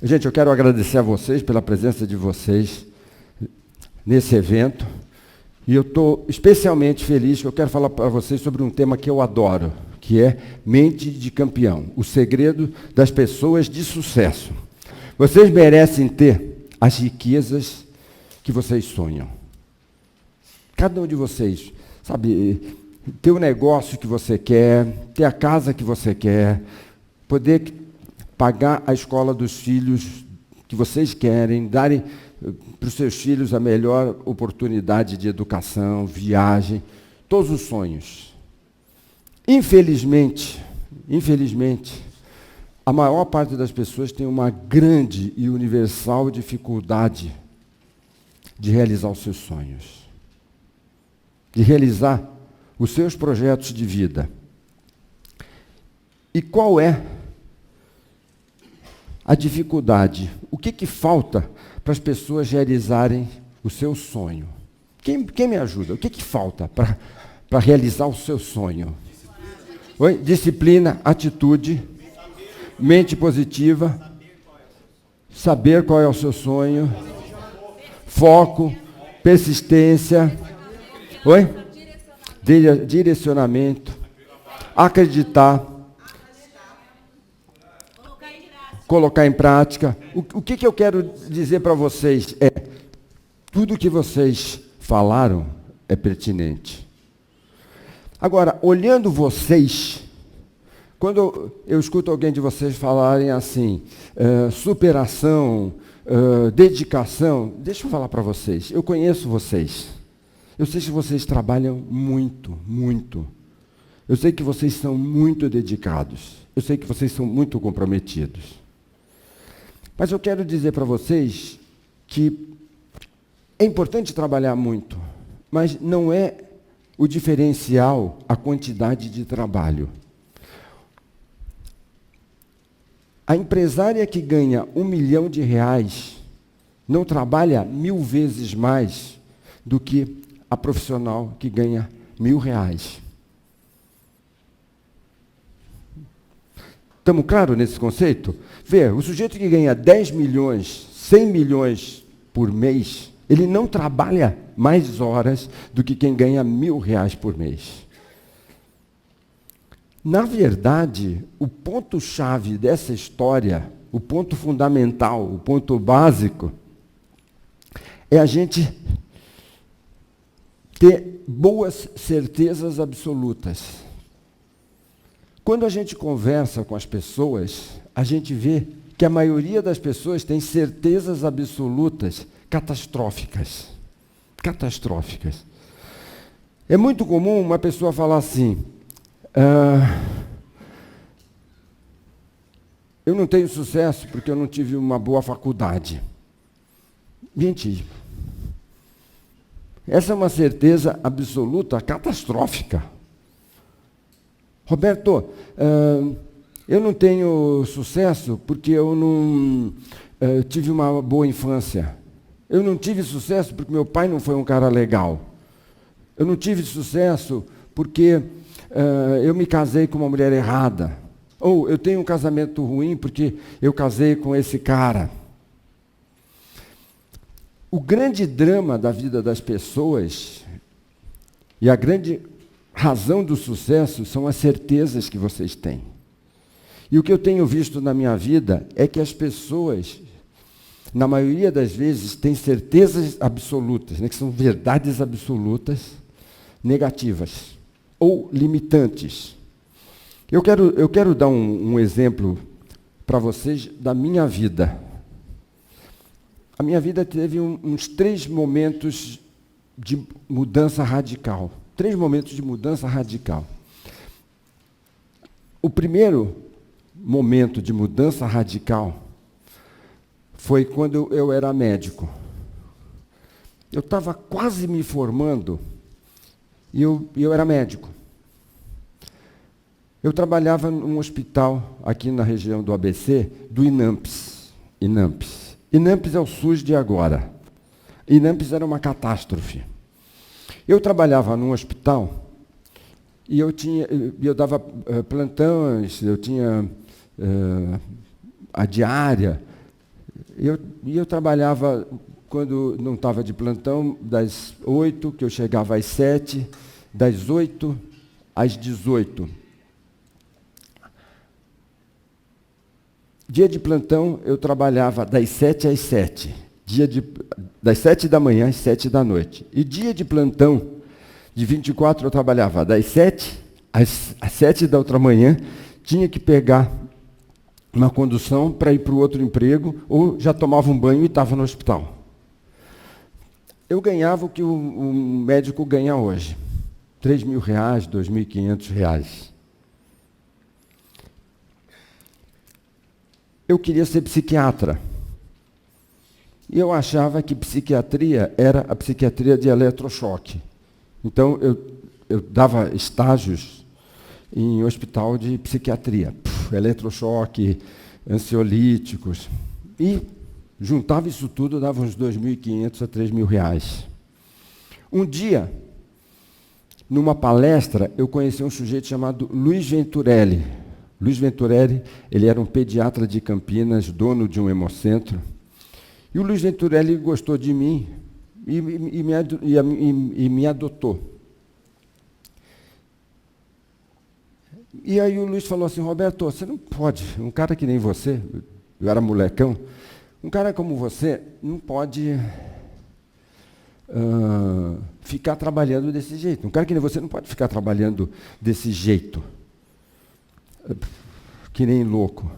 Gente, eu quero agradecer a vocês pela presença de vocês nesse evento. E eu estou especialmente feliz que eu quero falar para vocês sobre um tema que eu adoro, que é mente de campeão, o segredo das pessoas de sucesso. Vocês merecem ter as riquezas que vocês sonham. Cada um de vocês, sabe, ter o negócio que você quer, ter a casa que você quer, poder pagar a escola dos filhos que vocês querem, darem para os seus filhos a melhor oportunidade de educação, viagem, todos os sonhos. Infelizmente, a maior parte das pessoas tem uma grande e universal dificuldade de realizar os seus sonhos, de realizar os seus projetos de vida. E qual é a dificuldade? O que falta para as pessoas realizarem o seu sonho? Quem me ajuda? O que falta para realizar o seu sonho? Oi? Disciplina, atitude, mente positiva, saber qual é o seu sonho, foco, persistência, oi? Direcionamento, acreditar, colocar em prática. O que eu quero dizer para vocês é, tudo que vocês falaram é pertinente. Agora, olhando vocês, quando eu escuto alguém de vocês falarem assim, superação, dedicação, deixa eu falar para vocês, eu conheço vocês. Eu sei que vocês trabalham muito, muito. Eu sei que vocês são muito dedicados. Eu sei que vocês são muito comprometidos. Mas eu quero dizer para vocês que é importante trabalhar muito, mas não é o diferencial a quantidade de trabalho. A empresária que ganha R$1 milhão não trabalha 1000 vezes mais do que a profissional que ganha R$1.000. Estamos claros nesse conceito? Vê, o sujeito que ganha 10 milhões, 100 milhões por mês, ele não trabalha mais horas do que quem ganha R$1.000 por mês. Na verdade, o ponto-chave dessa história, o ponto fundamental, o ponto básico, é a gente ter boas certezas absolutas. Quando a gente conversa com as pessoas, a gente vê que a maioria das pessoas tem certezas absolutas catastróficas. Catastróficas. É muito comum uma pessoa falar assim, eu não tenho sucesso porque eu não tive uma boa faculdade. Mentira. Essa é uma certeza absoluta catastrófica. Roberto, eu não tenho sucesso porque eu não tive uma boa infância. Eu não tive sucesso porque meu pai não foi um cara legal. Eu não tive sucesso porque eu me casei com uma mulher errada. Ou eu tenho um casamento ruim porque eu casei com esse cara. O grande drama da vida das pessoas e a grande razão do sucesso são as certezas que vocês têm. E o que eu tenho visto na minha vida é que as pessoas, na maioria das vezes, têm certezas absolutas, né, que são verdades absolutas negativas ou limitantes. Eu quero dar um exemplo para vocês da minha vida. A minha vida teve uns 3 momentos de mudança radical. 3 momentos de mudança radical. O primeiro momento de mudança radical foi quando eu era médico. Eu estava quase me formando e eu era médico. Eu trabalhava num hospital aqui na região do ABC, do INAMPS. INAMPS é o SUS de agora. INAMPS era uma catástrofe. Eu trabalhava num hospital e eu dava plantões, eu tinha a diária, eu trabalhava, quando não estava de plantão, das 8, que eu chegava às 7, das 8 às 18. Dia de plantão, eu trabalhava das 7 às 7. Das 7 da manhã às 7 da noite. E dia de plantão, de 24, eu trabalhava das 7 às 7 da outra manhã, tinha que pegar uma condução para ir para o outro emprego, ou já tomava um banho e estava no hospital. Eu ganhava o que o médico ganha hoje. R$3.000, R$2.500. Eu queria ser psiquiatra. E eu achava que psiquiatria era a psiquiatria de eletrochoque. Então, eu dava estágios em hospital de psiquiatria. Eletrochoque, ansiolíticos. E juntava isso tudo, dava uns R$2.500 a R$3.000. Um dia, numa palestra, eu conheci um sujeito chamado Luiz Venturelli. Luiz Venturelli, ele era um pediatra de Campinas, dono de um hemocentro. E o Luiz Venturelli gostou de mim e me adotou. E aí o Luiz falou assim: Roberto, você não pode, um cara que nem você, eu era molecão, um cara como você não pode ficar trabalhando desse jeito. Um cara que nem você não pode ficar trabalhando desse jeito, que nem louco.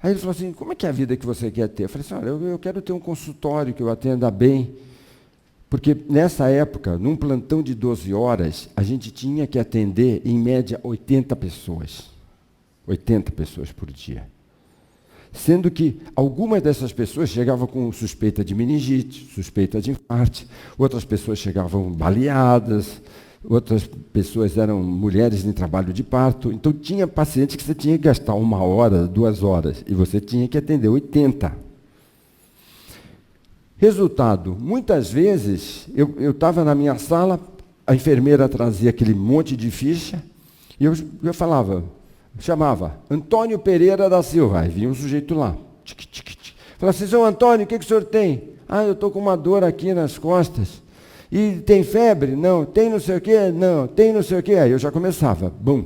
Aí ele falou assim: como é que é a vida que você quer ter? Eu falei assim: olha, eu quero ter um consultório que eu atenda bem, porque nessa época, num plantão de 12 horas, a gente tinha que atender, em média, 80 pessoas. 80 pessoas por dia. Sendo que algumas dessas pessoas chegavam com suspeita de meningite, suspeita de infarto, outras pessoas chegavam baleadas, outras pessoas eram mulheres em trabalho de parto. Então, tinha paciente que você tinha que gastar 1 hora, 2 horas, e você tinha que atender 80. Resultado, muitas vezes, eu estava na minha sala, a enfermeira trazia aquele monte de ficha, e eu chamava Antônio Pereira da Silva, aí vinha um sujeito lá. Falava assim: seu Antônio, o que o senhor tem? Eu estou com uma dor aqui nas costas. E tem febre? Não. Tem não sei o quê? Não. Tem não sei o quê? Aí eu já começava. Bum.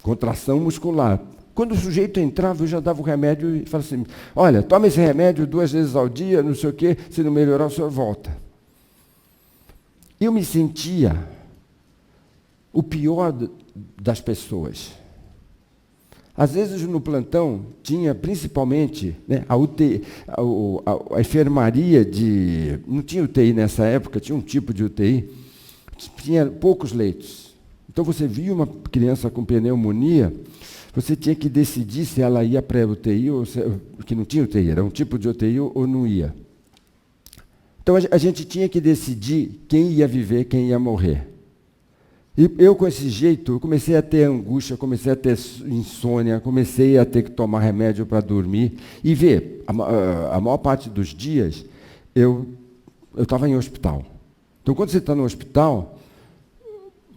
Contração muscular. Quando o sujeito entrava, eu já dava o remédio e falava assim: olha, toma esse remédio 2 vezes ao dia, não sei o quê, se não melhorar, o senhor volta. Eu me sentia o pior das pessoas. Às vezes, no plantão, tinha principalmente, né, a UTI, a enfermaria de... Não tinha UTI nessa época, tinha um tipo de UTI, tinha poucos leitos. Então, você via uma criança com pneumonia, você tinha que decidir se ela ia para a UTI, ou que não tinha UTI, era um tipo de UTI ou não ia. Então, a gente tinha que decidir quem ia viver, quem ia morrer. E eu, com esse jeito, eu comecei a ter angústia, comecei a ter insônia, comecei a ter que tomar remédio para dormir. E ver, a maior parte dos dias, eu estava em hospital. Então, quando você está no hospital,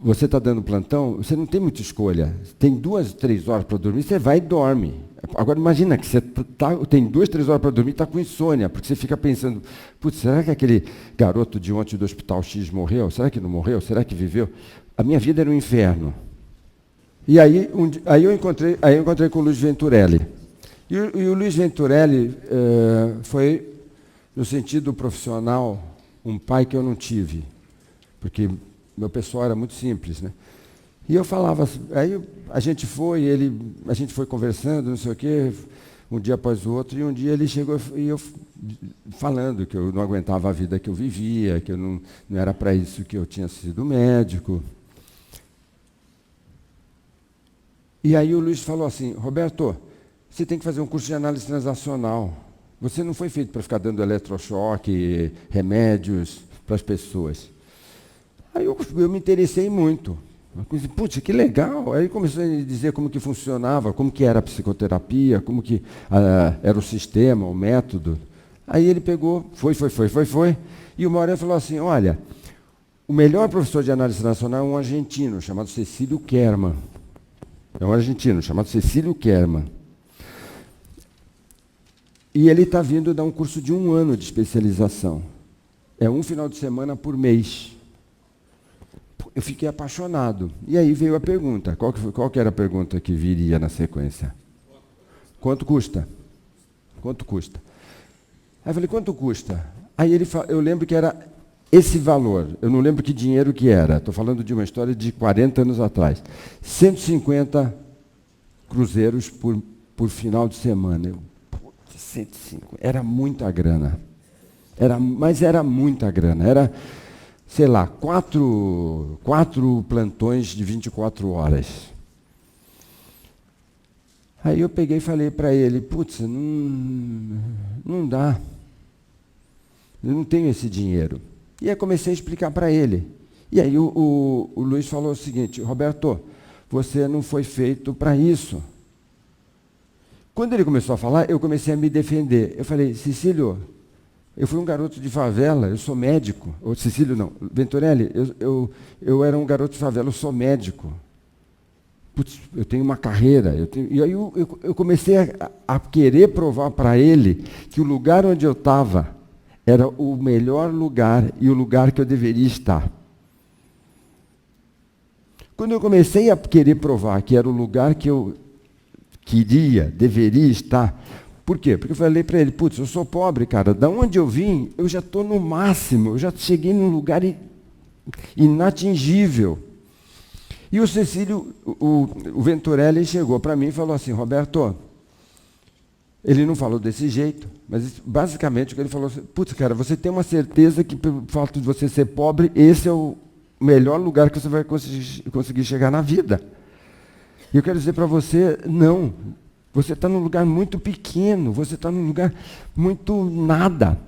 você está dando plantão, você não tem muita escolha. Tem 2, 3 horas para dormir, você vai e dorme. Agora, imagina que você tem 2, 3 horas para dormir e está com insônia, porque você fica pensando: putz, será que aquele garoto de ontem do hospital X morreu? Será que não morreu? Será que viveu? A minha vida era um inferno. E aí eu encontrei com o Luiz Venturelli. E o Luiz Venturelli foi, no sentido profissional, um pai que eu não tive, porque meu pessoal era muito simples, né? E eu falava, aí a gente foi conversando, não sei o quê, um dia após o outro, e um dia ele chegou e eu falando que eu não aguentava a vida que eu vivia, que eu não era para isso que eu tinha sido médico. E aí o Luiz falou assim: Roberto, você tem que fazer um curso de análise transacional. Você não foi feito para ficar dando eletrochoque, remédios para as pessoas. Aí eu me interessei muito. Putz, que legal. Aí comecei a dizer como que funcionava, como que era a psicoterapia, como que era o sistema, o método. Aí ele pegou, foi. E uma hora ele falou assim: olha, o melhor professor de análise transacional é um argentino, chamado Cecílio Kerman. É um argentino chamado Cecílio Kerman. E ele está vindo dar um curso de 1 ano de especialização. É 1 final de semana por mês. Eu fiquei apaixonado. E aí veio a pergunta. Qual que era a pergunta que viria na sequência? Quanto custa? Quanto custa? Aí eu falei, quanto custa? Aí eu lembro que era esse valor. Eu não lembro que dinheiro que era. Estou falando de uma história de 40 anos atrás. 150 cruzeiros por final de semana. 105. Era muita grana. Mas era muita grana. Era, sei lá, quatro plantões de 24 horas. Aí eu peguei e falei para ele, putz, não dá. Eu não tenho esse dinheiro. E aí comecei a explicar para ele. E aí o Luiz falou o seguinte, Roberto, você não foi feito para isso. Quando ele começou a falar, eu comecei a me defender. Eu falei, Cecílio, eu fui um garoto de favela, eu sou médico. Ou Cecílio não, Venturelli, eu era um garoto de favela, eu sou médico. Putz, eu tenho uma carreira. E aí eu comecei a querer provar para ele que o lugar onde eu estava era o melhor lugar e o lugar que eu deveria estar. Quando eu comecei a querer provar que era o lugar que eu deveria estar, por quê? Porque eu falei para ele, putz, eu sou pobre, cara, da onde eu vim, eu já estou no máximo, eu já cheguei num lugar inatingível. E o Cecílio, o Venturelli chegou para mim e falou assim, Roberto, ele não falou desse jeito, mas basicamente o que ele falou, putz, cara, você tem uma certeza que pelo fato de você ser pobre, esse é o melhor lugar que você vai conseguir chegar na vida. E eu quero dizer para você, não, você está num lugar muito pequeno, você está num lugar muito nada.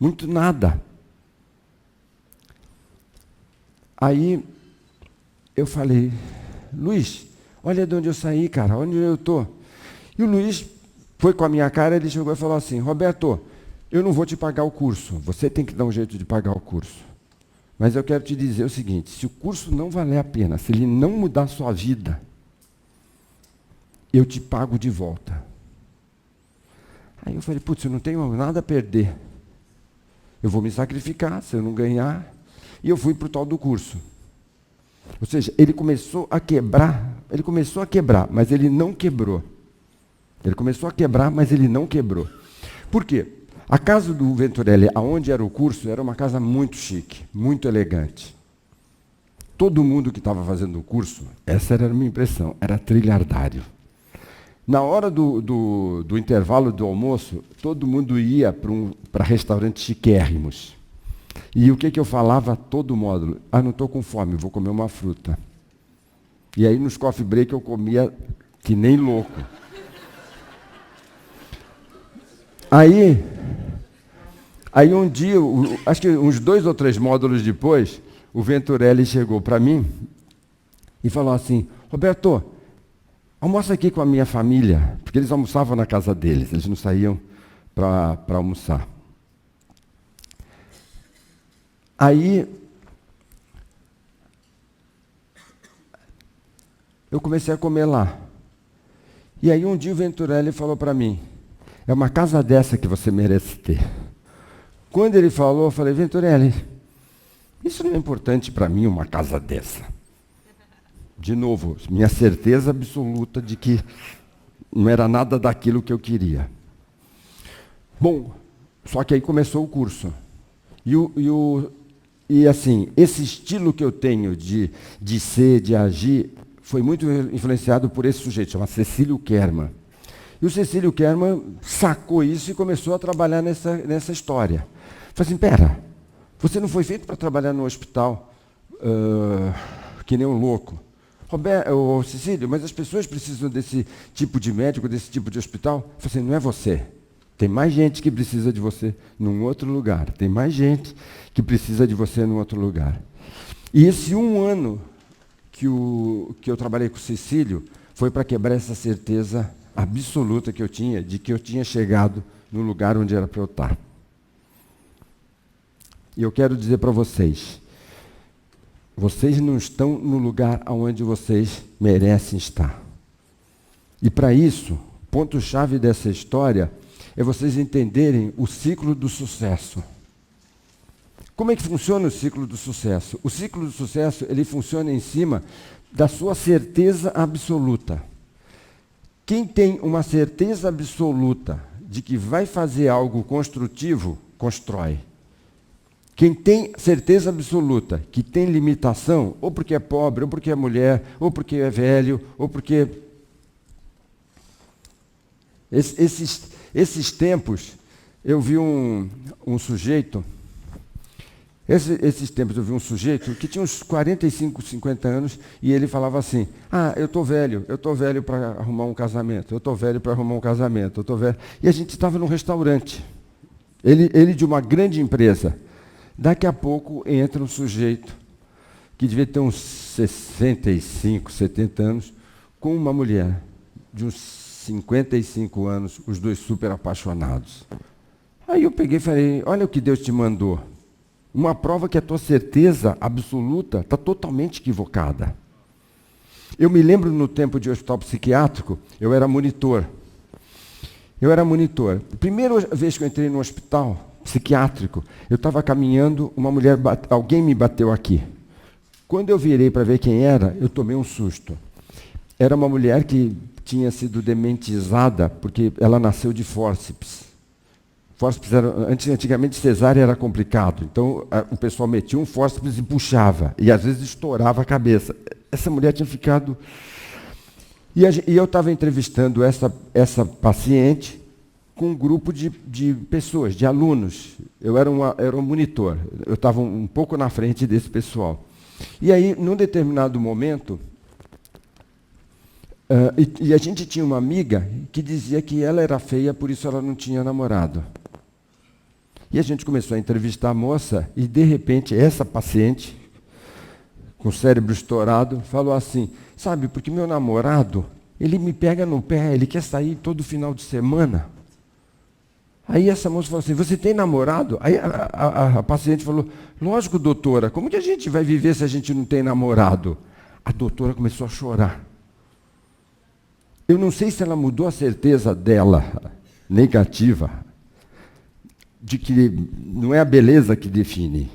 Muito nada. Aí eu falei, Luiz, olha de onde eu saí, cara, onde eu estou. E o Luiz foi com a minha cara, ele chegou e falou assim, Roberto, eu não vou te pagar o curso, você tem que dar um jeito de pagar o curso. Mas eu quero te dizer o seguinte, se o curso não valer a pena, se ele não mudar a sua vida, eu te pago de volta. Aí eu falei, putz, eu não tenho nada a perder. Eu vou me sacrificar, se eu não ganhar. E eu fui para o tal do curso. Ou seja, ele começou a quebrar, mas ele não quebrou. Ele começou a quebrar, mas ele não quebrou. Por quê? A casa do Venturelli, aonde era o curso, era uma casa muito chique, muito elegante. Todo mundo que estava fazendo o curso, essa era a minha impressão, era trilhardário. Na hora do intervalo do almoço, todo mundo ia para restaurantes chiquérrimos. E o que eu falava a todo módulo? Não estou com fome, vou comer uma fruta. E aí nos coffee break eu comia que nem louco. Aí um dia, acho que uns 2 ou 3 módulos depois, o Venturelli chegou para mim e falou assim, Roberto, almoça aqui com a minha família, porque eles almoçavam na casa deles, eles não saíam para almoçar. Aí, eu comecei a comer lá. E aí um dia o Venturelli falou para mim, é uma casa dessa que você merece ter. Quando ele falou, eu falei, Venturelli, isso não é importante para mim, uma casa dessa. De novo, minha certeza absoluta de que não era nada daquilo que eu queria. Bom, só que aí começou o curso. E assim, esse estilo que eu tenho de ser, de agir, foi muito influenciado por esse sujeito, chama Cecílio Kerman. E o Cecílio Kerman sacou isso e começou a trabalhar nessa história. Falei assim, pera, você não foi feito para trabalhar no hospital que nem um louco. Roberto, Cecílio, mas as pessoas precisam desse tipo de médico, desse tipo de hospital. Eu falei assim, não é você. Tem mais gente que precisa de você num outro lugar. Tem mais gente que precisa de você num outro lugar. E esse 1 ano que eu trabalhei com o Cecílio foi para quebrar essa certeza absoluta que eu tinha de que eu tinha chegado no lugar onde era para eu estar. E eu quero dizer para vocês, vocês não estão no lugar onde vocês merecem estar. E para isso, ponto-chave dessa história é vocês entenderem o ciclo do sucesso. Como é que funciona o ciclo do sucesso? O ciclo do sucesso, ele funciona em cima da sua certeza absoluta. Quem tem uma certeza absoluta de que vai fazer algo construtivo, constrói. Quem tem certeza absoluta que tem limitação, ou porque é pobre, ou porque é mulher, ou porque é velho, ou porque... Esses tempos, eu vi um sujeito... Esses tempos eu vi um sujeito que tinha uns 45, 50 anos e ele falava assim, eu estou velho para arrumar um casamento, eu estou velho para arrumar um casamento, eu estou velho. E a gente estava num restaurante, ele de uma grande empresa. Daqui a pouco entra um sujeito que devia ter uns 65, 70 anos, com uma mulher de uns 55 anos, os dois super apaixonados. Aí eu peguei e falei, olha o que Deus te mandou. Uma prova que a tua certeza absoluta está totalmente equivocada. Eu me lembro no tempo de hospital psiquiátrico, eu era monitor. Primeira vez que eu entrei no hospital psiquiátrico, eu estava caminhando, alguém me bateu aqui. Quando eu virei para ver quem era, eu tomei um susto. Era uma mulher que tinha sido dementizada porque ela nasceu de fórceps. Antigamente cesárea era complicado, então o pessoal metia um fórceps e puxava, e às vezes estourava a cabeça. Essa mulher tinha ficado... E eu estava entrevistando essa paciente com um grupo de pessoas, de alunos. Eu era um monitor, eu estava um pouco na frente desse pessoal. E aí, num determinado momento, e a gente tinha uma amiga que dizia que ela era feia, por isso ela não tinha namorado. E a gente começou a entrevistar a moça e, de repente, essa paciente, com o cérebro estourado, falou assim, sabe, porque meu namorado, ele me pega no pé, ele quer sair todo final de semana. Aí essa moça falou assim, você tem namorado? Aí a paciente falou, lógico, doutora, como que a gente vai viver se a gente não tem namorado? A doutora começou a chorar. Eu não sei se ela mudou a certeza dela, negativa, de que não é a beleza que define.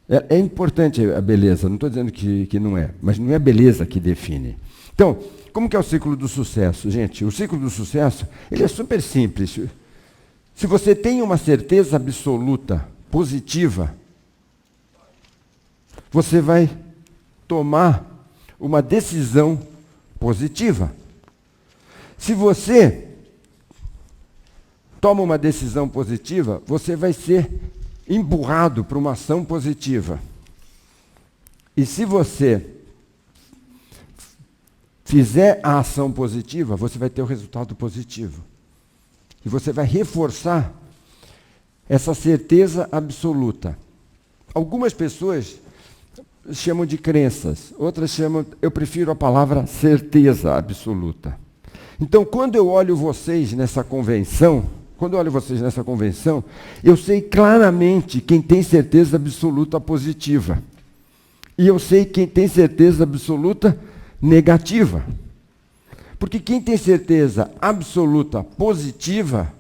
É importante a beleza, não estou dizendo que não é, mas não é a beleza que define. Então, como que é o ciclo do sucesso, gente? O ciclo do sucesso, ele é super simples. Se você tem uma certeza absoluta, positiva, você vai tomar uma decisão positiva. Se você toma uma decisão positiva, você vai ser empurrado para uma ação positiva. E se você fizer a ação positiva, você vai ter o resultado positivo. E você vai reforçar essa certeza absoluta. Algumas pessoas chamam de crenças, outras chamam, eu prefiro a palavra certeza absoluta. Então, quando eu olho vocês nessa convenção, eu sei claramente quem tem certeza absoluta positiva. E eu sei quem tem certeza absoluta negativa. Porque quem tem certeza absoluta positiva,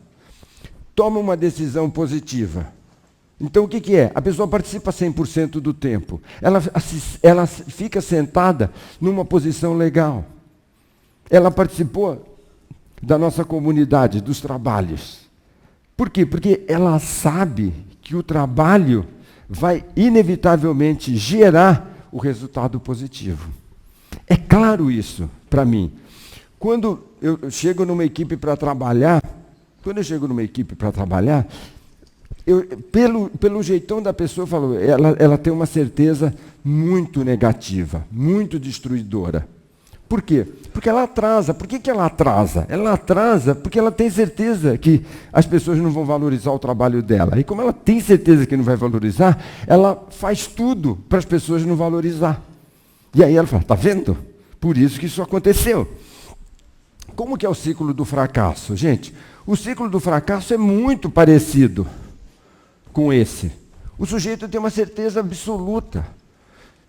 toma uma decisão positiva. Então, o que é? A pessoa participa 100% do tempo. Ela fica sentada numa posição legal. Ela participou da nossa comunidade, dos trabalhos. Por quê? Porque ela sabe que o trabalho vai inevitavelmente gerar o resultado positivo. É claro isso para mim. Quando eu chego numa equipe para trabalhar, pelo jeitão da pessoa, eu falo, ela tem uma certeza muito negativa, muito destruidora. Por quê? Porque ela atrasa. Por que ela atrasa? Ela atrasa porque ela tem certeza que as pessoas não vão valorizar o trabalho dela. E como ela tem certeza que não vai valorizar, ela faz tudo para as pessoas não valorizar. E aí ela fala, está vendo? Por isso que isso aconteceu. Como que é o ciclo do fracasso? Gente, o ciclo do fracasso é muito parecido com esse. O sujeito tem uma certeza absoluta.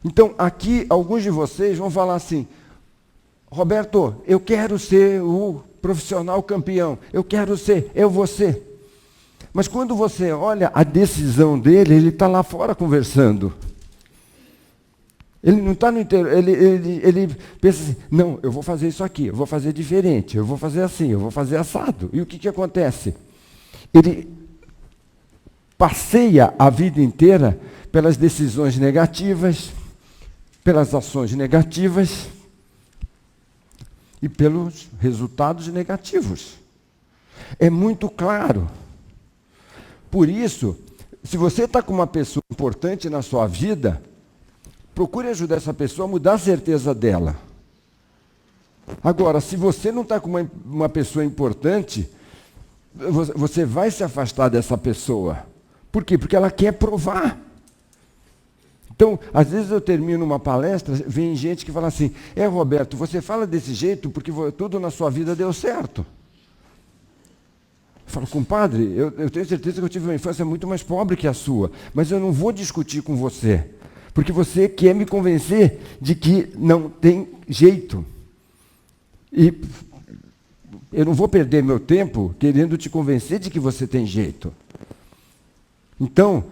Então, aqui, alguns de vocês vão falar assim, Roberto, eu quero ser o profissional campeão. Eu quero ser, eu vou ser. Mas quando você olha a decisão dele, ele está lá fora conversando. Ele não está no interior, ele pensa assim, não, eu vou fazer isso aqui, eu vou fazer diferente, eu vou fazer assim, eu vou fazer assado. E o que acontece? Ele passeia a vida inteira pelas decisões negativas, pelas ações negativas e pelos resultados negativos. É muito claro. Por isso, se você está com uma pessoa importante na sua vida, procure ajudar essa pessoa a mudar a certeza dela. Agora, se você não está com uma pessoa importante, você vai se afastar dessa pessoa. Por quê? Porque ela quer provar. Então, às vezes eu termino uma palestra, vem gente que fala assim, Roberto, você fala desse jeito porque tudo na sua vida deu certo. Eu falo, compadre, eu tenho certeza que eu tive uma infância muito mais pobre que a sua, mas eu não vou discutir com você, porque você quer me convencer de que não tem jeito. E eu não vou perder meu tempo querendo te convencer de que você tem jeito. Então,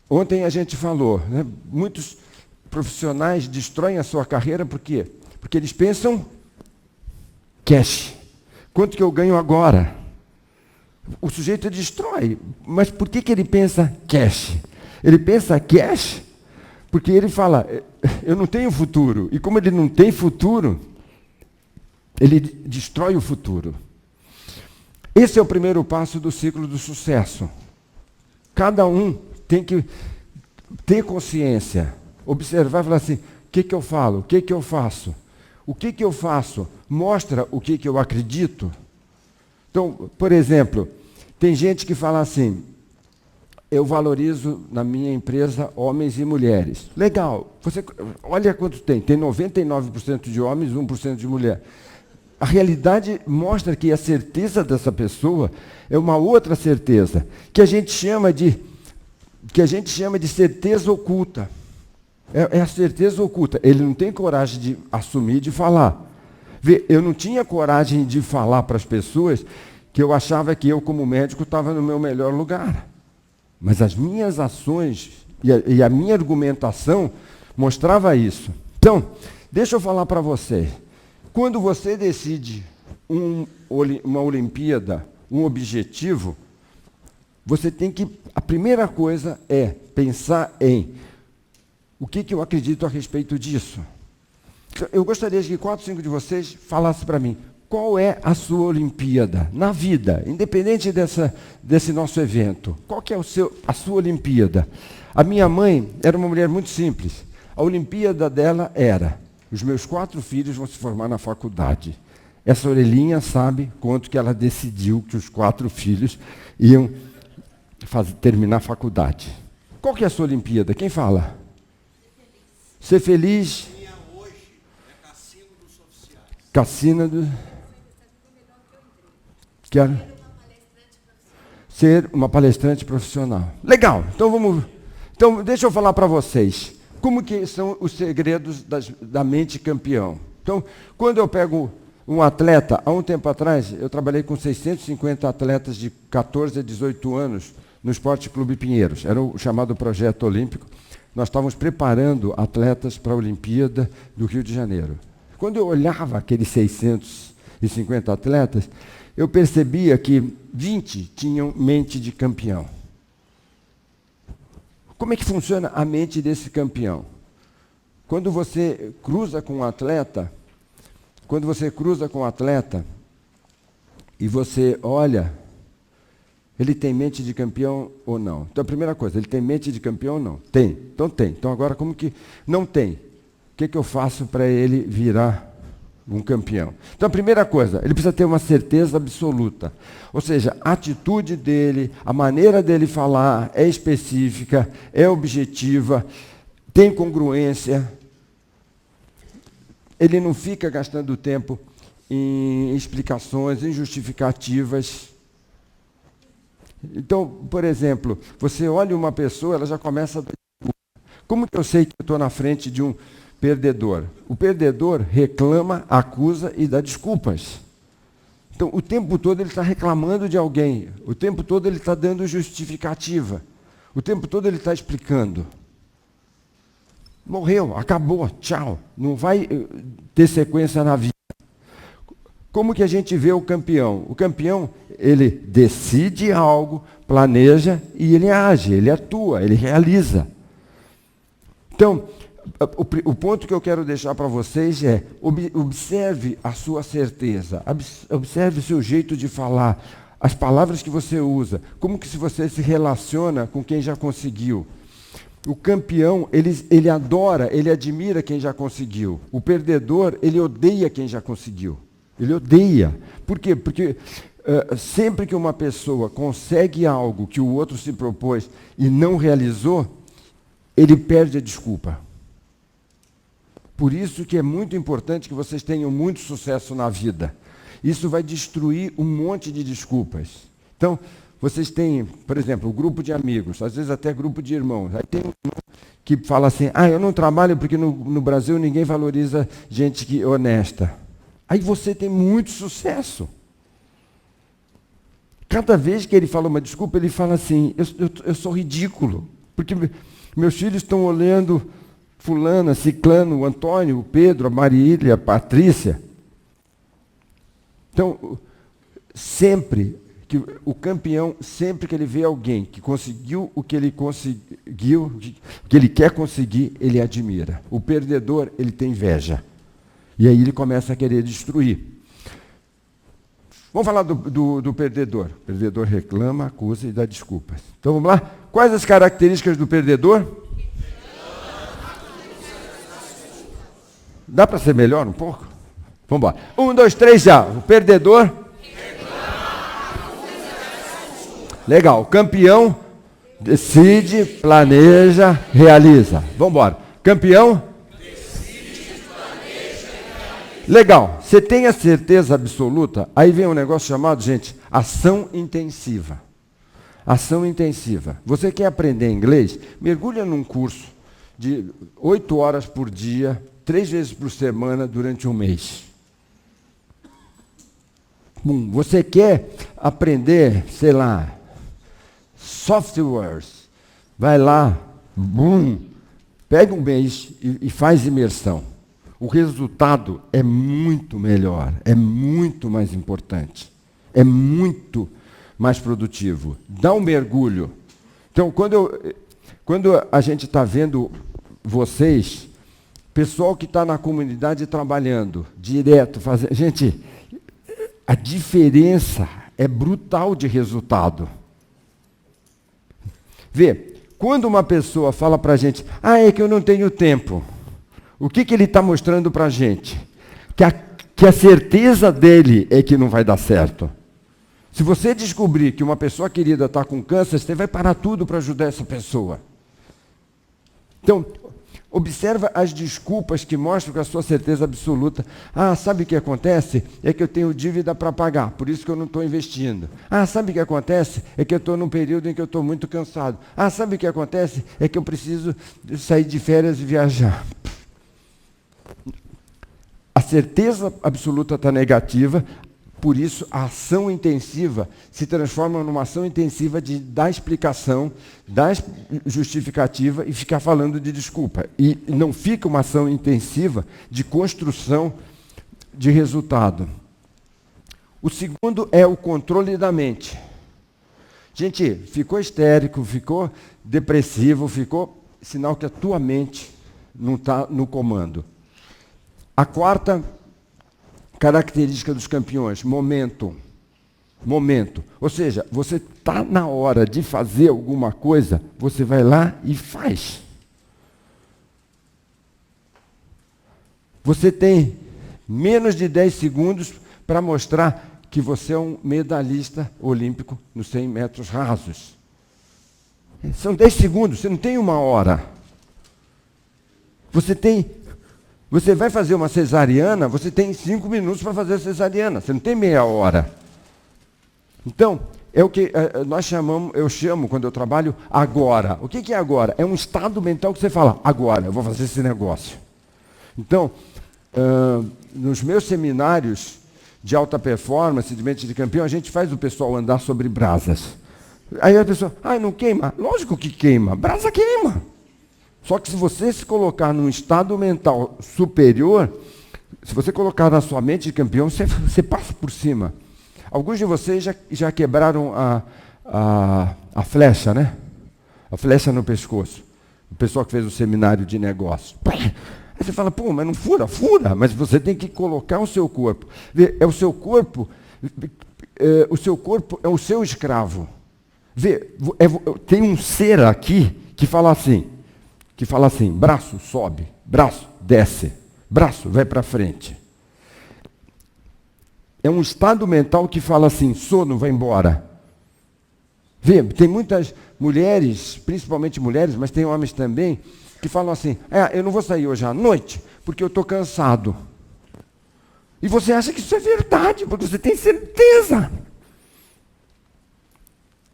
ontem a gente falou, né, muitos profissionais destroem a sua carreira por quê? Porque eles pensam cash. Quanto que eu ganho agora? O sujeito destrói. Mas por que ele pensa cash? Ele pensa cash porque ele fala, eu não tenho futuro. E como ele não tem futuro, ele destrói o futuro. Esse é o primeiro passo do ciclo do sucesso. Cada um tem que ter consciência, observar e falar assim, o que eu falo, o que eu faço? O que eu faço mostra o que eu acredito? Então, por exemplo, tem gente que fala assim, eu valorizo na minha empresa homens e mulheres. Legal, você olha quanto tem 99% de homens e 1% de mulher. A realidade mostra que a certeza dessa pessoa é uma outra certeza, que a gente chama de certeza oculta. É a certeza oculta. Ele não tem coragem de assumir, de falar. Eu não tinha coragem de falar para as pessoas que eu achava que eu, como médico, estava no meu melhor lugar. Mas as minhas ações e a minha argumentação mostrava isso. Então, deixa eu falar para vocês. Quando você decide uma Olimpíada, um objetivo, você tem que... A primeira coisa é pensar em o que eu acredito a respeito disso. Eu gostaria que 4, 5 de vocês falassem para mim qual é a sua Olimpíada na vida, independente desse nosso evento. Qual que é a sua Olimpíada? A minha mãe era uma mulher muito simples. A Olimpíada dela era... Os meus 4 filhos vão se formar na faculdade. Essa orelhinha sabe quanto que ela decidiu que os 4 filhos iam terminar a faculdade. Qual que é a sua Olimpíada? Quem fala? Ser feliz. Minha hoje é Cassino dos Oficiais. Cassino do... Quero ser uma palestrante profissional. Legal. Então deixa eu falar para vocês. Como que são os segredos da mente campeão? Então, quando eu pego um atleta, há um tempo atrás, eu trabalhei com 650 atletas de 14 a 18 anos no Esporte Clube Pinheiros. Era o chamado Projeto Olímpico. Nós estávamos preparando atletas para a Olimpíada do Rio de Janeiro. Quando eu olhava aqueles 650 atletas, eu percebia que 20 tinham mente de campeão. Como é que funciona a mente desse campeão? Quando você cruza com um atleta, e você olha, ele tem mente de campeão ou não? Então, a primeira coisa, ele tem mente de campeão ou não? Tem. Então, tem. Então, agora, como que não tem? O que eu faço para ele virar um campeão? Então, a primeira coisa, ele precisa ter uma certeza absoluta. Ou seja, a atitude dele, a maneira dele falar é específica, é objetiva, tem congruência. Ele não fica gastando tempo em explicações, em justificativas. Então, por exemplo, você olha uma pessoa, ela já começa a... Como que eu sei que eu estou na frente de um perdedor? O perdedor reclama, acusa e dá desculpas. Então, o tempo todo ele está reclamando de alguém, o tempo todo ele está dando justificativa, o tempo todo ele está explicando. Morreu, acabou, tchau. Não vai ter sequência na vida. Como que a gente vê o campeão? O campeão, ele decide algo, planeja e ele age, ele atua, ele realiza. Então, o ponto que eu quero deixar para vocês é, observe a sua certeza, observe o seu jeito de falar, as palavras que você usa, como que se você se relaciona com quem já conseguiu. O campeão, ele adora, ele admira quem já conseguiu. O perdedor, ele odeia quem já conseguiu. Ele odeia. Por quê? Porque sempre que uma pessoa consegue algo que o outro se propôs e não realizou, ele perde a desculpa. Por isso que é muito importante que vocês tenham muito sucesso na vida. Isso vai destruir um monte de desculpas. Então, vocês têm, por exemplo, um grupo de amigos, às vezes até grupo de irmãos. Aí tem um irmão que fala assim, eu não trabalho porque no Brasil ninguém valoriza gente honesta. Aí você tem muito sucesso. Cada vez que ele fala uma desculpa, ele fala assim, eu sou ridículo, porque meus filhos estão olhando fulana, ciclano, o Antônio, o Pedro, a Marília, a Patrícia. Então, sempre que o campeão, sempre que ele vê alguém que conseguiu o que ele conseguiu, o que ele quer conseguir, ele admira. O perdedor, ele tem inveja. E aí ele começa a querer destruir. Vamos falar do perdedor. O perdedor reclama, acusa e dá desculpas. Então vamos lá? Quais as características do perdedor? Dá para ser melhor um pouco? Vamos embora. 1, 2, 3, já. O perdedor. Legal. O campeão decide, planeja, realiza. Vamos embora. Campeão. Legal, você tem a certeza absoluta, aí vem um negócio chamado, gente, ação intensiva. Ação intensiva. Você quer aprender inglês? Mergulha num curso de 8 horas por dia, 3 vezes por semana, durante um mês. Você quer aprender, sei lá, softwares? Vai lá, pega um mês e faz imersão. O resultado é muito melhor, é muito mais importante, é muito mais produtivo. Dá um mergulho. Então, quando a gente está vendo vocês, pessoal que está na comunidade trabalhando, direto, fazendo... Gente, a diferença é brutal de resultado. Vê, quando uma pessoa fala para a gente, é que eu não tenho tempo. O que ele está mostrando para a gente? Que a certeza dele é que não vai dar certo. Se você descobrir que uma pessoa querida está com câncer, você vai parar tudo para ajudar essa pessoa. Então, observa as desculpas que mostram com a sua certeza absoluta. Sabe o que acontece? É que eu tenho dívida para pagar, por isso que eu não estou investindo. Sabe o que acontece? É que eu estou num período em que eu estou muito cansado. Sabe o que acontece? É que eu preciso sair de férias e viajar. A certeza absoluta está negativa, por isso a ação intensiva se transforma numa ação intensiva de dar explicação, dar justificativa e ficar falando de desculpa. E não fica uma ação intensiva de construção de resultado. O segundo é o controle da mente. Gente, ficou histérico, ficou depressivo, ficou sinal que a tua mente não está no comando. A quarta característica dos campeões, momento. Momento. Ou seja, você está na hora de fazer alguma coisa, você vai lá e faz. Você tem menos de 10 segundos para mostrar que você é um medalhista olímpico nos 100 metros rasos. São 10 segundos, você não tem uma hora. Você vai fazer uma cesariana, você tem 5 minutos para fazer a cesariana, você não tem meia hora. Então, é o que eu chamo, quando eu trabalho, agora. O que é agora? É um estado mental que você fala, agora, eu vou fazer esse negócio. Então, nos meus seminários de alta performance, de mente de campeão, a gente faz o pessoal andar sobre brasas. Aí a pessoa, não queima? Lógico que queima, brasa queima. Só que se você se colocar num estado mental superior, se você colocar na sua mente de campeão, você passa por cima. Alguns de vocês já quebraram a flecha, né? A flecha no pescoço. O pessoal que fez o seminário de negócio. Aí você fala, mas não fura? Fura, mas você tem que colocar o seu corpo. É o seu corpo é o seu escravo. Tem um ser aqui que fala assim, braço sobe, braço desce, braço vai para frente. É um estado mental que fala assim, sono, vai embora. Tem muitas mulheres, principalmente mulheres, mas tem homens também, que falam assim, eu não vou sair hoje à noite, porque eu estou cansado. E você acha que isso é verdade, porque você tem certeza.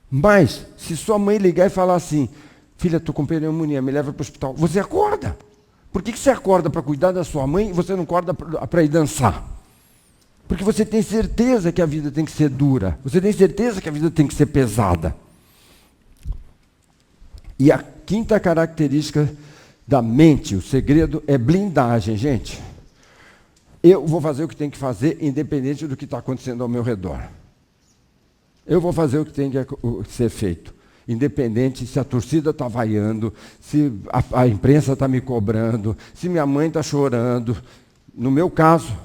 Mas, se sua mãe ligar e falar assim, filha, estou com pneumonia, me leva para o hospital, você acorda. Por que você acorda para cuidar da sua mãe e você não acorda para ir dançar? Porque você tem certeza que a vida tem que ser dura. Você tem certeza que a vida tem que ser pesada. E a quinta característica da mente, o segredo, é blindagem, gente. Eu vou fazer o que tem que fazer, independente do que está acontecendo ao meu redor. Eu vou fazer o que tem que ser feito. Independente se a torcida está vaiando, se a imprensa está me cobrando, se minha mãe está chorando. No meu caso,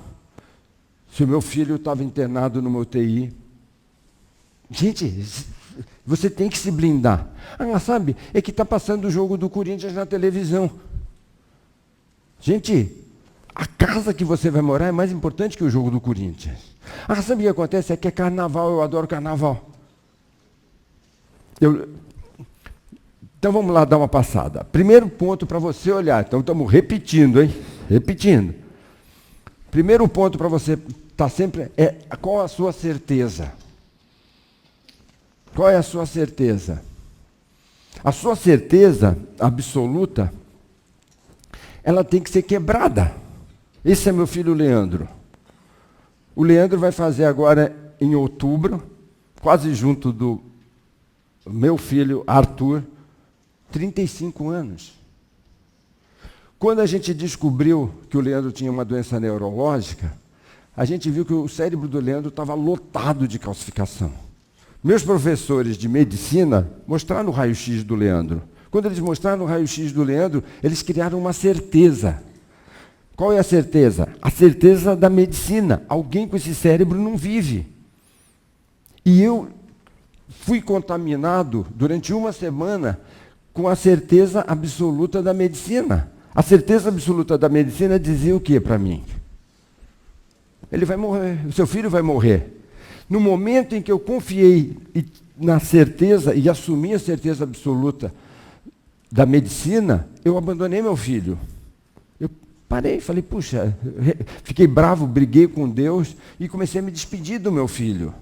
se o meu filho estava internado no UTI. Gente, você tem que se blindar. Sabe, é que está passando o jogo do Corinthians na televisão. Gente, a casa que você vai morar é mais importante que o jogo do Corinthians. Sabe o que acontece? É que é carnaval, eu adoro carnaval. Então vamos lá dar uma passada. Primeiro ponto para você olhar. Então estamos repetindo, hein? Repetindo. Primeiro ponto para você estar sempre é qual a sua certeza? Qual é a sua certeza? A sua certeza absoluta, ela tem que ser quebrada. Esse é meu filho Leandro. O Leandro vai fazer agora em outubro, quase junto do meu filho Arthur, 35 anos. Quando a gente descobriu que o Leandro tinha uma doença neurológica, a gente viu que o cérebro do Leandro estava lotado de calcificação. Meus professores de medicina mostraram o raio-x do Leandro. Quando eles mostraram o raio-x do Leandro, eles criaram uma certeza. Qual é a certeza? A certeza da medicina. Alguém com esse cérebro não vive. E eu fui contaminado durante uma semana com a certeza absoluta da medicina. A certeza absoluta da medicina dizia o que para mim? Ele vai morrer, o seu filho vai morrer. No momento em que eu confiei na certeza e assumi a certeza absoluta da medicina, eu abandonei meu filho. Eu parei, falei, puxa, fiquei bravo, briguei com Deus e comecei a me despedir do meu filho.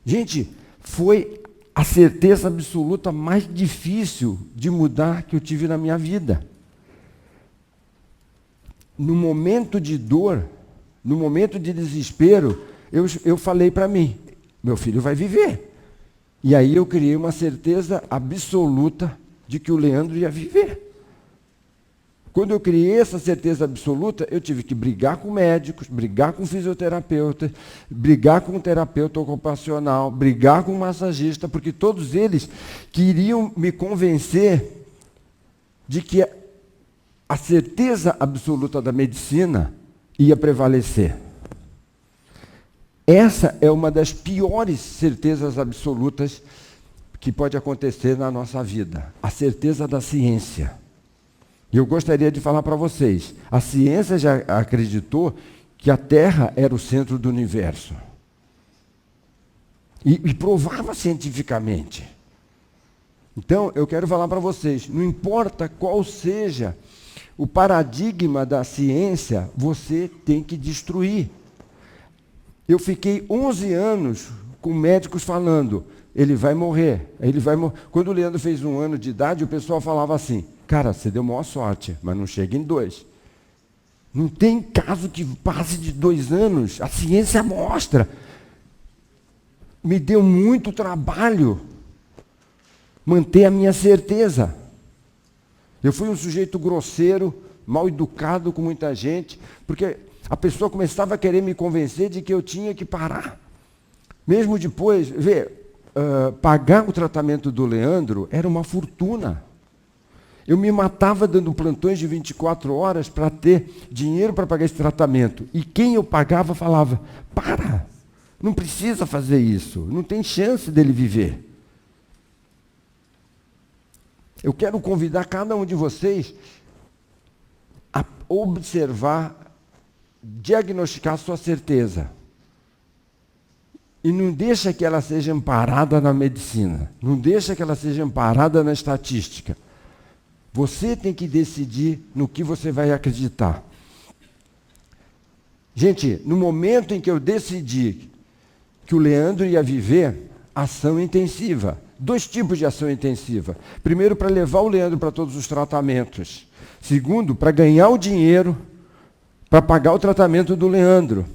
Gente, foi a certeza absoluta mais difícil de mudar que eu tive na minha vida. No momento de dor, no momento de desespero, eu falei para mim, meu filho vai viver. E aí eu criei uma certeza absoluta de que o Leandro ia viver. Quando eu criei essa certeza absoluta, eu tive que brigar com médicos, brigar com fisioterapeuta, brigar com terapeuta ocupacional, brigar com massagista, porque todos eles queriam me convencer de que a certeza absoluta da medicina ia prevalecer. Essa é uma das piores certezas absolutas que pode acontecer na nossa vida. A certeza da ciência. E eu gostaria de falar para vocês, a ciência já acreditou que a Terra era o centro do universo. E provava cientificamente. Então, eu quero falar para vocês, não importa qual seja o paradigma da ciência, você tem que destruir. Eu fiquei 11 anos com médicos falando, ele vai morrer, ele vai morrer. Quando o Leandro fez 1 ano de idade, o pessoal falava assim, cara, você deu maior sorte, mas não chega em 2. Não tem caso que passe de 2 anos. A ciência mostra. Me deu muito trabalho manter a minha certeza. Eu fui um sujeito grosseiro, mal educado com muita gente, porque a pessoa começava a querer me convencer de que eu tinha que parar. Mesmo depois, pagar o tratamento do Leandro era uma fortuna. Eu me matava dando plantões de 24 horas para ter dinheiro para pagar esse tratamento. E quem eu pagava falava, para, não precisa fazer isso, não tem chance dele viver. Eu quero convidar cada um de vocês a observar, diagnosticar a sua certeza. E não deixa que ela seja amparada na medicina. Não deixa que ela seja amparada na estatística. Você tem que decidir no que você vai acreditar. Gente, no momento em que eu decidi que o Leandro ia viver, ação intensiva. 2 tipos de ação intensiva. Primeiro, para levar o Leandro para todos os tratamentos. Segundo, para ganhar o dinheiro para pagar o tratamento do Leandro.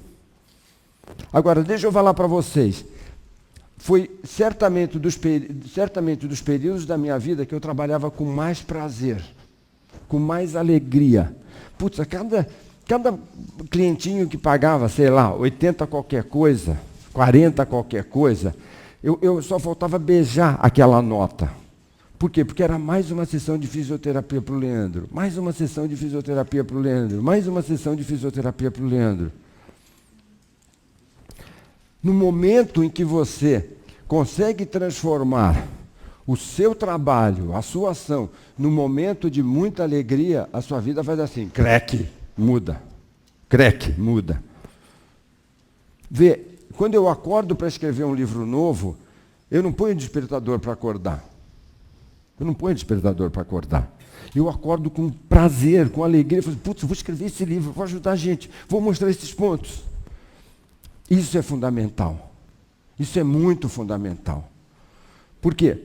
Agora, deixa eu falar para vocês. Foi certamente dos períodos da minha vida que eu trabalhava com mais prazer, com mais alegria. Putz, cada clientinho que pagava, sei lá, 80 qualquer coisa, 40 qualquer coisa, eu só faltava beijar aquela nota. Por quê? Porque era mais uma sessão de fisioterapia para o Leandro, mais uma sessão de fisioterapia para o Leandro, mais uma sessão de fisioterapia para o Leandro. No momento em que você consegue transformar o seu trabalho, a sua ação, num momento de muita alegria, a sua vida faz assim, creque, muda. Creque, muda. Vê, quando eu acordo para escrever um livro novo, eu não ponho despertador para acordar. Eu não ponho despertador para acordar. Eu acordo com prazer, com alegria. Eu falo, putz, eu vou escrever esse livro, vou ajudar a gente, vou mostrar esses pontos. Isso é fundamental. Isso é muito fundamental. Por quê?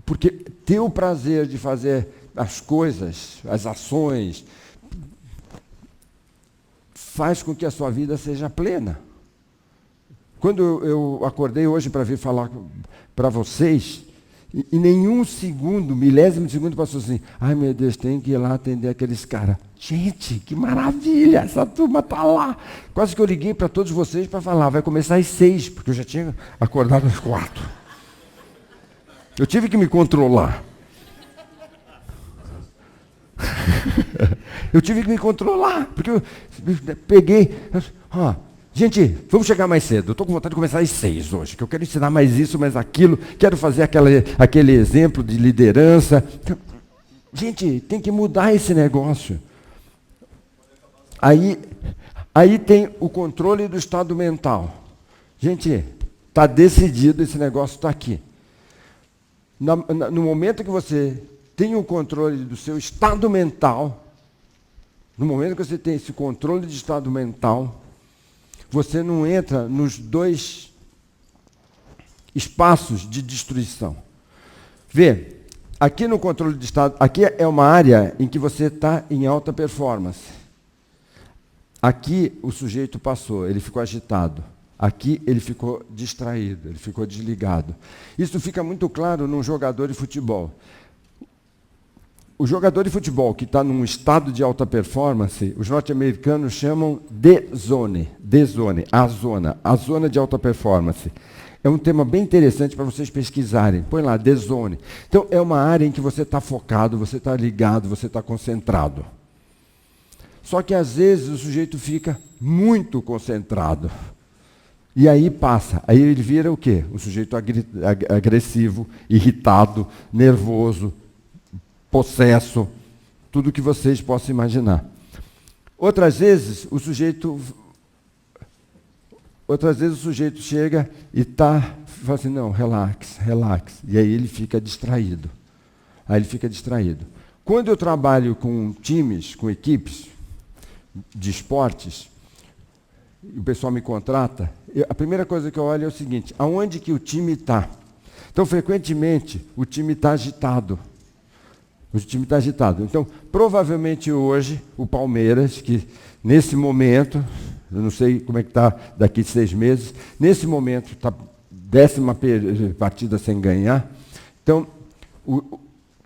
Porque ter o prazer de fazer as coisas, as ações, faz com que a sua vida seja plena. Quando eu acordei hoje para vir falar para vocês, em nenhum segundo, milésimo de segundo, passou assim, ai meu Deus, tem que ir lá atender aqueles caras. Gente, que maravilha, essa turma está lá. Quase que eu liguei para todos vocês para falar, vai começar às 6, porque eu já tinha acordado às 4. Eu tive que me controlar. Eu tive que me controlar, porque eu peguei... Gente, vamos chegar mais cedo. Eu estou com vontade de começar às 6 hoje, que eu quero ensinar mais isso, mais aquilo, quero fazer aquele exemplo de liderança. Gente, tem que mudar esse negócio. Aí tem o controle do estado mental. Gente, está decidido, esse negócio está aqui. No momento que você tem o controle do seu estado mental, no momento que você tem esse controle de estado mental, você não entra nos 2 espaços de destruição. Vê, aqui no controle de estado, aqui é uma área em que você está em alta performance. Aqui o sujeito passou, ele ficou agitado. Aqui ele ficou distraído, ele ficou desligado. Isso fica muito claro num jogador de futebol. O jogador de futebol que está num estado de alta performance, os norte-americanos chamam de zone, a zona de alta performance. É um tema bem interessante para vocês pesquisarem. Põe lá, the zone. Então, é uma área em que você está focado, você está ligado, você está concentrado. Só que, às vezes, o sujeito fica muito concentrado. E aí passa. Aí ele vira o quê? Um sujeito agressivo, irritado, nervoso, possesso, tudo que vocês possam imaginar. Outras vezes o sujeito chega e fala assim, não, relax. E aí ele fica distraído. Quando eu trabalho com times, com equipes de esportes, o pessoal me contrata, a primeira coisa que eu olho é o seguinte, aonde que o time está? Então, frequentemente, o time está agitado. O time está agitado. Então, provavelmente hoje, o Palmeiras, que nesse momento, eu não sei como é que está daqui 6 meses, nesse momento está 10ª partida sem ganhar. Então,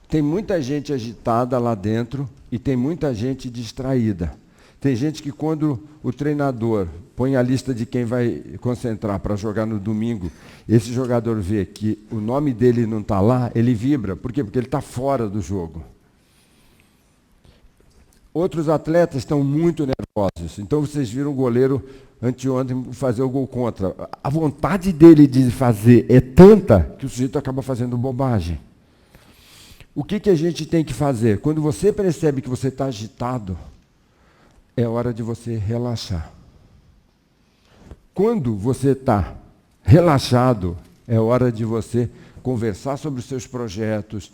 tem muita gente agitada lá dentro e tem muita gente distraída. Tem gente que quando o treinador põe a lista de quem vai concentrar para jogar no domingo, esse jogador vê que o nome dele não está lá, ele vibra. Por quê? Porque ele está fora do jogo. Outros atletas estão muito nervosos. Então vocês viram o goleiro anteontem fazer o gol contra. A vontade dele de fazer é tanta que o sujeito acaba fazendo bobagem. O que a gente tem que fazer? Quando você percebe que você está agitado, é hora de você relaxar. Quando você está relaxado, é hora de você conversar sobre os seus projetos,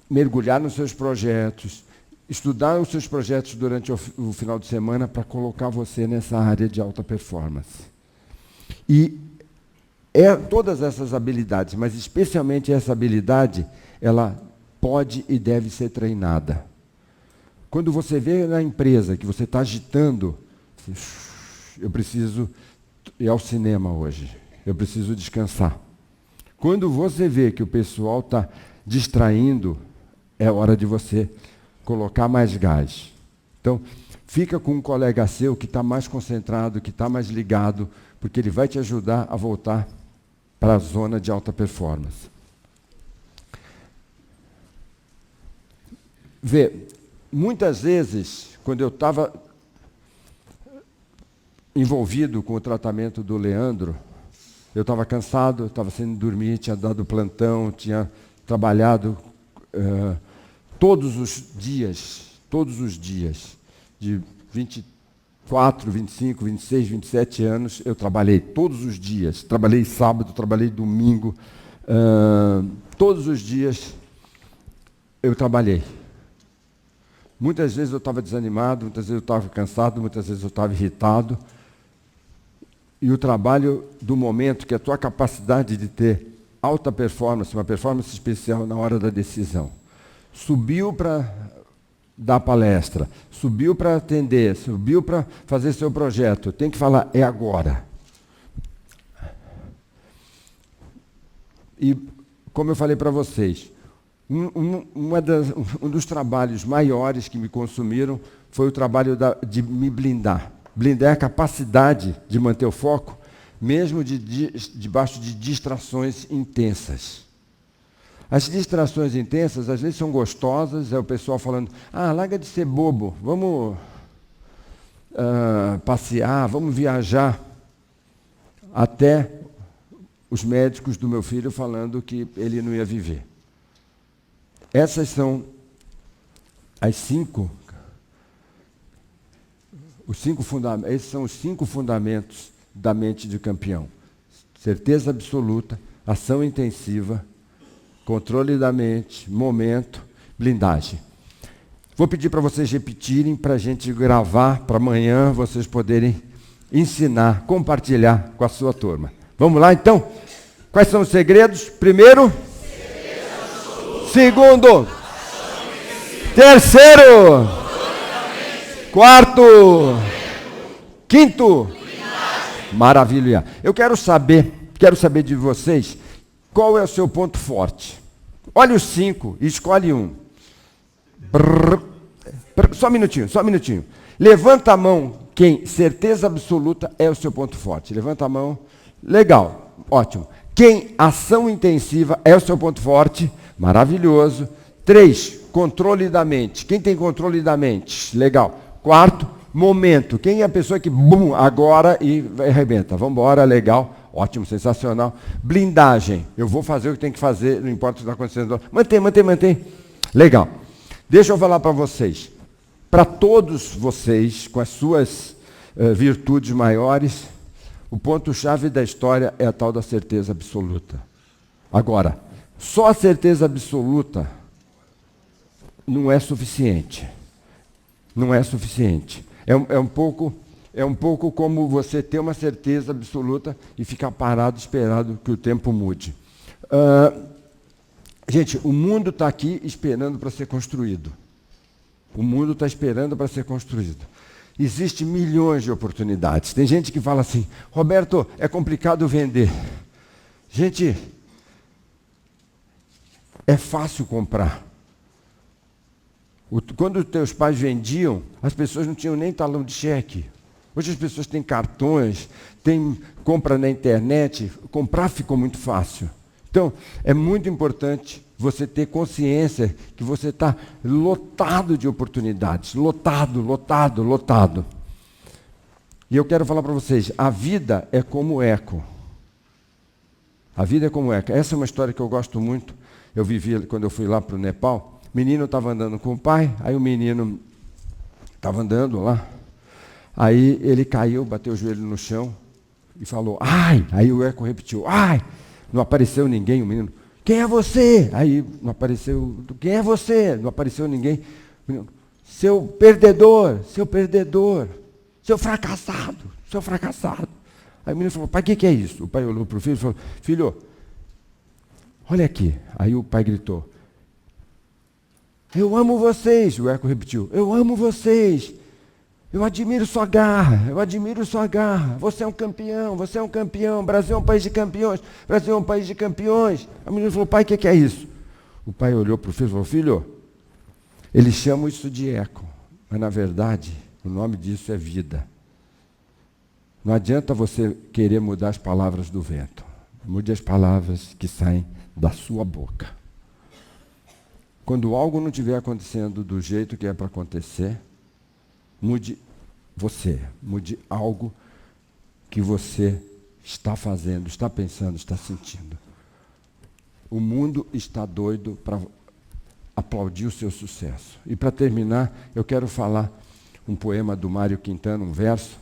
mergulhar nos seus projetos, estudar os seus projetos durante o final de semana para colocar você nessa área de alta performance. E todas essas habilidades, mas especialmente essa habilidade, ela pode e deve ser treinada. Quando você vê na empresa que você está agitando, eu preciso ir ao cinema hoje, eu preciso descansar. Quando você vê que o pessoal está distraindo, é hora de você colocar mais gás. Então, fica com um colega seu que está mais concentrado, que está mais ligado, porque ele vai te ajudar a voltar para a zona de alta performance. Vê, muitas vezes, quando eu estava envolvido com o tratamento do Leandro, eu estava cansado, estava sem dormir, tinha dado plantão, tinha trabalhado todos os dias, de 24, 25, 26, 27 anos, eu trabalhei todos os dias. Trabalhei sábado, trabalhei domingo, todos os dias eu trabalhei. Muitas vezes eu estava desanimado, muitas vezes eu estava cansado, muitas vezes eu estava irritado. E o trabalho do momento, que é a tua capacidade de ter alta performance, uma performance especial na hora da decisão. Subiu para dar palestra, subiu para atender, subiu para fazer seu projeto. Tem que falar, é agora. E, como eu falei para vocês, um dos trabalhos maiores que me consumiram foi o trabalho de me blindar. Blindar a capacidade de manter o foco, mesmo debaixo de distrações intensas. As distrações intensas, às vezes, são gostosas, é o pessoal falando, larga de ser bobo, vamos passear, vamos viajar. Até os médicos do meu filho falando que ele não ia viver. Essas são esses são os 5 fundamentos da mente de campeão. Certeza absoluta, ação intensiva, controle da mente, momento, blindagem. Vou pedir para vocês repetirem, para a gente gravar, para amanhã vocês poderem ensinar, compartilhar com a sua turma. Vamos lá, então? Quais são os segredos? Primeiro. Segundo. Terceiro. Quarto. Quinto. Maravilha. Eu quero saber de vocês, qual é o seu ponto forte? Olha os 5 e escolhe um. Só um minutinho. Levanta a mão quem certeza absoluta é o seu ponto forte. Levanta a mão. Legal, ótimo. Quem ação intensiva é o seu ponto forte. Maravilhoso. 3, controle da mente. Quem tem controle da mente? Legal. 4, momento. Quem é a pessoa que, agora e arrebenta? Vamos embora, legal. Ótimo, sensacional. Blindagem. Eu vou fazer o que tem que fazer, não importa o que está acontecendo. Mantém. Legal. Deixa eu falar para vocês. Para todos vocês, com as suas virtudes maiores, o ponto-chave da história é a tal da certeza absoluta. Agora, só a certeza absoluta não é suficiente. Não é suficiente. É um pouco como você ter uma certeza absoluta e ficar parado esperando que o tempo mude. Gente, o mundo está aqui esperando para ser construído. O mundo está esperando para ser construído. Existem milhões de oportunidades. Tem gente que fala assim, Roberto, é complicado vender. Gente, é fácil comprar. Quando os teus pais vendiam, as pessoas não tinham nem talão de cheque. Hoje as pessoas têm cartões, compra na internet, comprar ficou muito fácil. Então, é muito importante você ter consciência que você está lotado de oportunidades, lotado. E eu quero falar para vocês, a vida é como eco. A vida é como eco. Essa é uma história que eu gosto muito. Eu vivi quando eu fui lá para o Nepal. O menino estava andando com o pai, aí o menino estava andando lá. Aí ele caiu, bateu o joelho no chão e falou, ai! Aí o eco repetiu, ai! Não apareceu ninguém, o menino, quem é você? Aí não apareceu, quem é você? Não apareceu ninguém. O menino, seu perdedor, seu fracassado. Aí o menino falou, pai, o que é isso? O pai olhou para o filho e falou, filho, olha aqui. Aí o pai gritou, eu amo vocês. O eco repetiu, eu amo vocês. Eu admiro sua garra. Você é um campeão. Brasil é um país de campeões. A menina falou, pai, o que é isso? O pai olhou para o filho e falou, filho, eles chamam isso de eco, mas na verdade, o nome disso é vida. Não adianta você querer mudar as palavras do vento. Mude as palavras que saem da sua boca. Quando algo não estiver acontecendo do jeito que é para acontecer, mude algo que você está fazendo, está pensando, está sentindo. O mundo está doido para aplaudir o seu sucesso. E para terminar, eu quero falar um poema do Mário Quintana, um verso.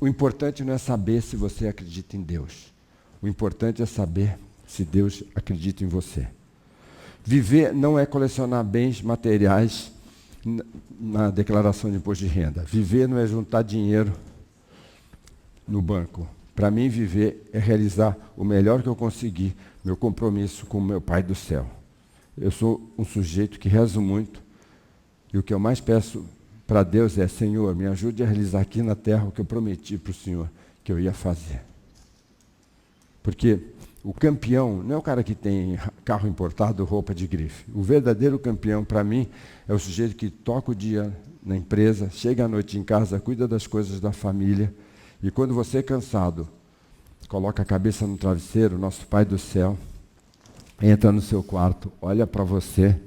O importante não é saber se você acredita em Deus. O importante é saber se Deus acredita em você. Viver não é colecionar bens materiais na declaração de imposto de renda. Viver não é juntar dinheiro no banco. Para mim, viver é realizar o melhor que eu conseguir, meu compromisso com o meu Pai do céu. Eu sou um sujeito que rezo muito, e o que eu mais peço para Deus é, Senhor, me ajude a realizar aqui na terra o que eu prometi para o Senhor que eu ia fazer. Porque o campeão não é o cara que tem carro importado, roupa de grife. O verdadeiro campeão, para mim, é o sujeito que toca o dia na empresa, chega à noite em casa, cuida das coisas da família, e quando você é cansado, coloca a cabeça no travesseiro, nosso Pai do céu, entra no seu quarto, olha para você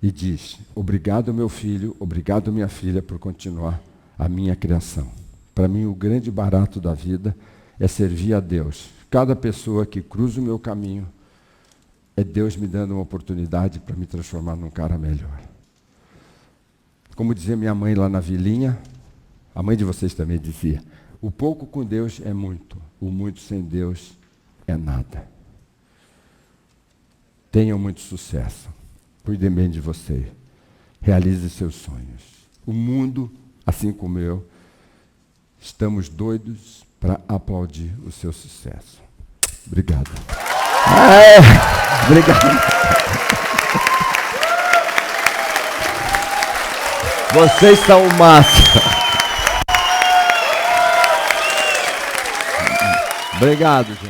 e diz, obrigado meu filho, obrigado minha filha por continuar a minha criação. Para mim, o grande barato da vida é servir a Deus. Cada pessoa que cruza o meu caminho é Deus me dando uma oportunidade para me transformar num cara melhor. Como dizia minha mãe lá na vilinha, a mãe de vocês também dizia, o pouco com Deus é muito, o muito sem Deus é nada. Tenham muito sucesso. Cuidem bem de você. Realize seus sonhos. O mundo, assim como eu, estamos doidos para aplaudir o seu sucesso. Obrigado. Obrigado. Vocês são o máximo. Obrigado, gente.